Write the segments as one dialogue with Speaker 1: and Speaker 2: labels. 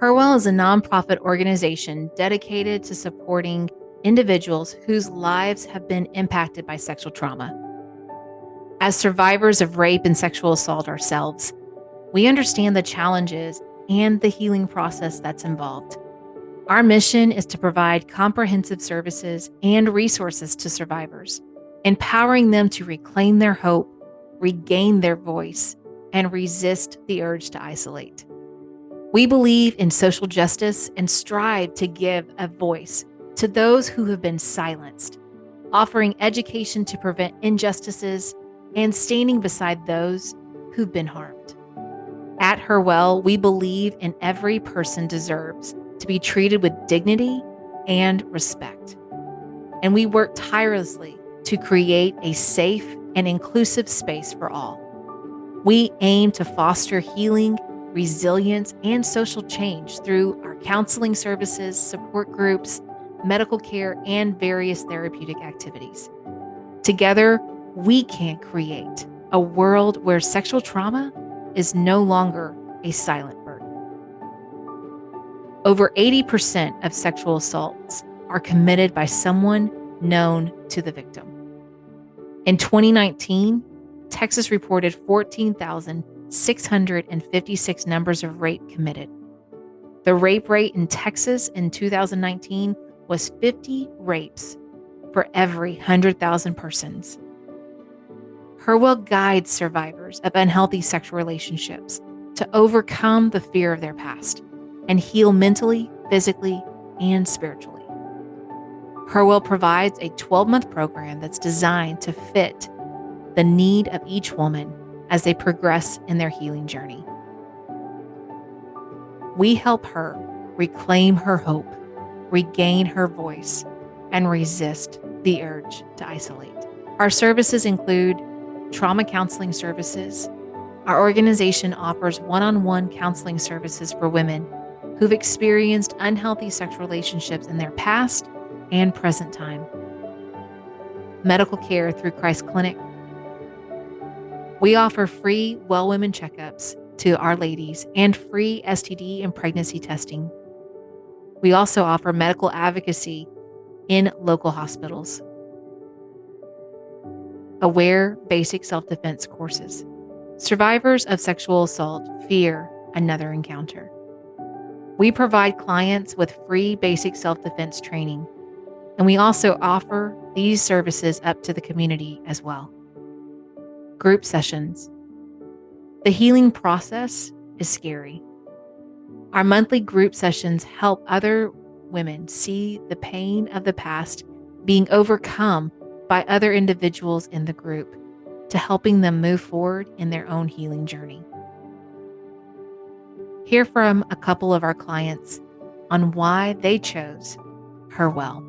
Speaker 1: Herwell is a nonprofit organization dedicated to supporting individuals whose lives have been impacted by sexual trauma. As survivors of rape and sexual assault ourselves, we understand the challenges and the healing process that's involved. Our mission is to provide comprehensive services and resources to survivors, empowering them to reclaim their hope, regain their voice, and resist the urge to isolate. We believe in social justice and strive to give a voice to those who have been silenced, offering education to prevent injustices and standing beside those who've been harmed. At Herwell, we believe in every person deserves to be treated with dignity and respect. And we work tirelessly to create a safe and inclusive space for all. We aim to foster healing, resilience, and social change through our counseling services, support groups, medical care, and various therapeutic activities. Together, we can create a world where sexual trauma is no longer a silent burden. Over 80% of sexual assaults are committed by someone known to the victim. In 2019, Texas reported 14,656 numbers of rape committed. The rape rate in Texas in 2019 was 50 rapes for every 100,000 persons. Herwell guides survivors of unhealthy sexual relationships to overcome the fear of their past and heal mentally, physically, and spiritually. Herwell provides a 12-month program that's designed to fit the need of each woman as they progress in their healing journey. We help her reclaim her hope, regain her voice, and resist the urge to isolate. Our services include trauma counseling services. Our organization offers one-on-one counseling services for women who've experienced unhealthy sexual relationships in their past and present time. Medical care through Christ Clinic. We offer free well women checkups to our ladies and free STD and pregnancy testing. We also offer medical advocacy in local hospitals. Aware basic self-defense courses. Survivors of sexual assault fear another encounter. We provide clients with free basic self-defense training, and we also offer these services up to the community as well. Group sessions. The healing process is scary. Our monthly group sessions help other women see the pain of the past being overcome by other individuals in the group, to helping them move forward in their own healing journey. Hear from a couple of our clients on why they chose Herwell.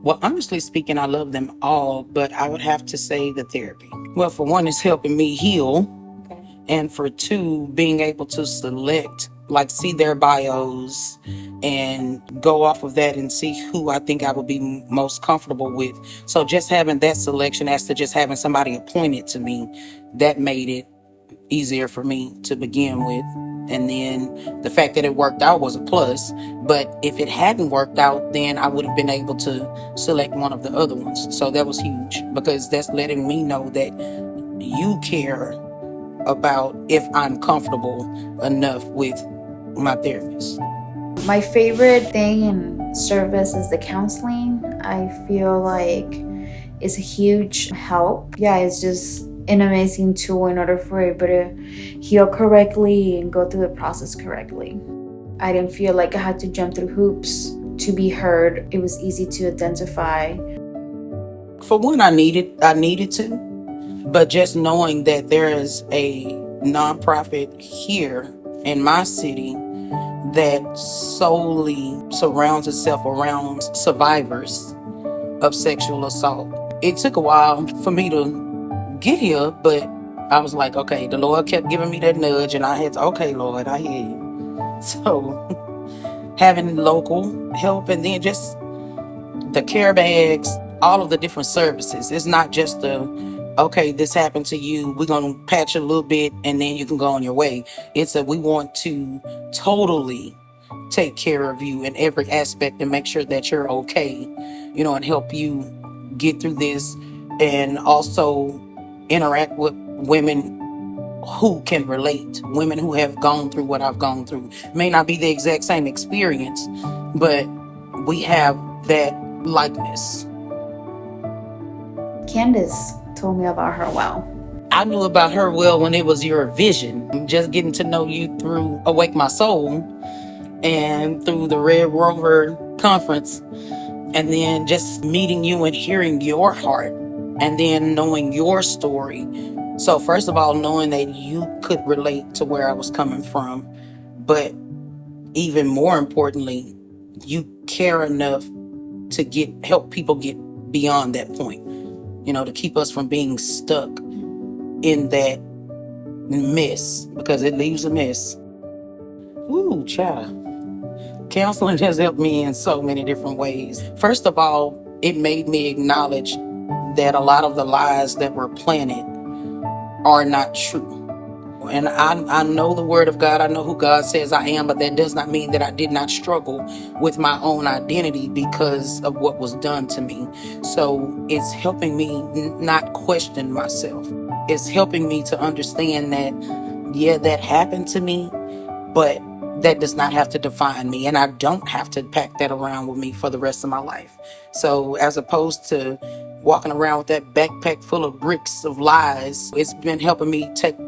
Speaker 2: Well, honestly speaking, I love them all, but I would have to say the therapy. Well, for one, it's helping me heal. Okay. And for two, being able to select, like see their bios and go off of that and see who I think I would be most comfortable with. So just having that selection as to just having somebody appointed to me, that made it easier for me to begin with. And then the fact that it worked out was a plus. But if it hadn't worked out, then I would have been able to select one of the other ones. So that was huge, because that's letting me know that you care about if I'm comfortable enough with my therapist.
Speaker 3: My favorite thing in service is the counseling. I feel like it's a huge help. Yeah, it's just an amazing tool in order for able to heal correctly and go through the process correctly. I didn't feel like I had to jump through hoops to be heard. It was easy to identify.
Speaker 2: For one, I needed to, but just knowing that there is a nonprofit here in my city that solely surrounds itself around survivors of sexual assault. It took a while for me to get here, but I was like, okay, the Lord kept giving me that nudge, and I had to, okay, Lord, I hear you. So having local help, and then just the care bags, all of the different services. It's not just a okay, this happened to you, we're going to patch a little bit and then you can go on your way. It's we want to totally take care of you in every aspect and make sure that you're okay, and help you get through this, and also interact with women who can relate, women who have gone through what I've gone through. May not be the exact same experience, but we have that likeness.
Speaker 3: Candace told me about her well.
Speaker 2: I knew about her well when it was your vision. Just getting to know you through Awake My Soul and through the Red Rover Conference, and then just meeting you and hearing your heart, and then knowing your story. So first of all, knowing that you could relate to where I was coming from, but even more importantly, you care enough to help people get beyond that point, to keep us from being stuck in that mess, because it leaves a mess. Ooh, child. Counseling has helped me in so many different ways. First of all, it made me acknowledge that a lot of the lies that were planted are not true. And I know the word of God. I know who God says I am, but that does not mean that I did not struggle with my own identity because of what was done to me. So it's helping me not question myself. It's helping me to understand that, yeah, that happened to me, but that does not have to define me, and I don't have to pack that around with me for the rest of my life. So as opposed to walking around with that backpack full of bricks of lies, it's been helping me take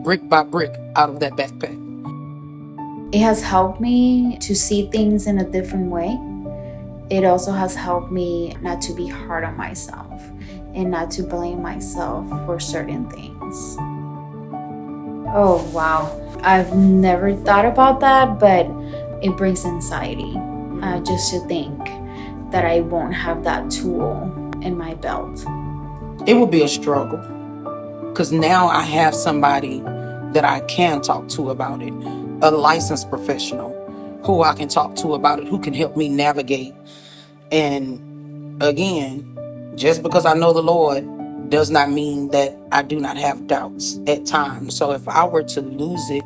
Speaker 2: brick by brick out of that backpack.
Speaker 3: It has helped me to see things in a different way. It also has helped me not to be hard on myself and not to blame myself for certain things. Oh, wow. I've never thought about that, but it brings anxiety just to think that I won't have that tool in my belt.
Speaker 2: It will be a struggle, because now I have somebody that I can talk to about it, a licensed professional who I can talk to about it, who can help me navigate. And again, just because I know the Lord does not mean that I do not have doubts at times. So if I were to lose it,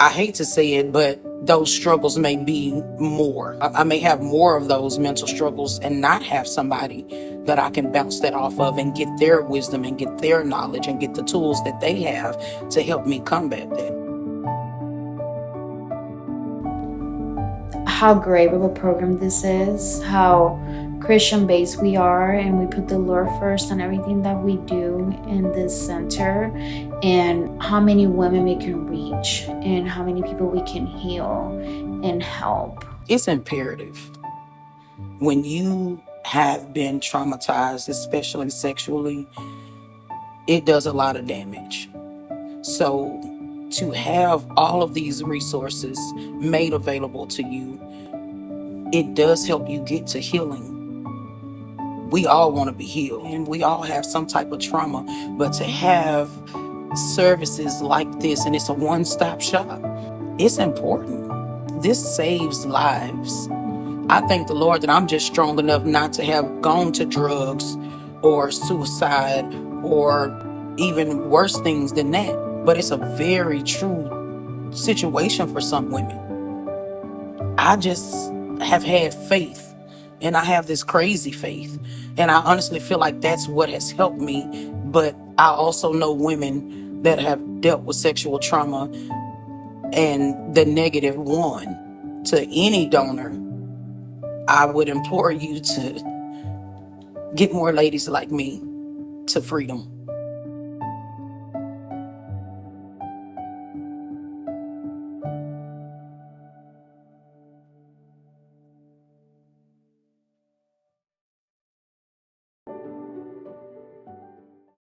Speaker 2: I hate to say it, but those struggles may be more. I may have more of those mental struggles and not have somebody that I can bounce that off of and get their wisdom and get their knowledge and get the tools that they have to help me combat that.
Speaker 3: How great of a program this is, how Christian based we are, and we put the Lord first on everything that we do in this center, and how many women we can reach and how many people we can heal and help.
Speaker 2: It's imperative when you have been traumatized, especially sexually, it does a lot of damage. So to have all of these resources made available to you, it does help you get to healing. We all want to be healed, and we all have some type of trauma, but to have services like this, and it's a one-stop shop, it's important. This saves lives. I thank the Lord that I'm just strong enough not to have gone to drugs or suicide or even worse things than that. But it's a very true situation for some women. I just have had faith, and I have this crazy faith. And I honestly feel like that's what has helped me. But I also know women that have dealt with sexual trauma, and the negative one. To any donor, I would implore you to get more ladies like me to freedom.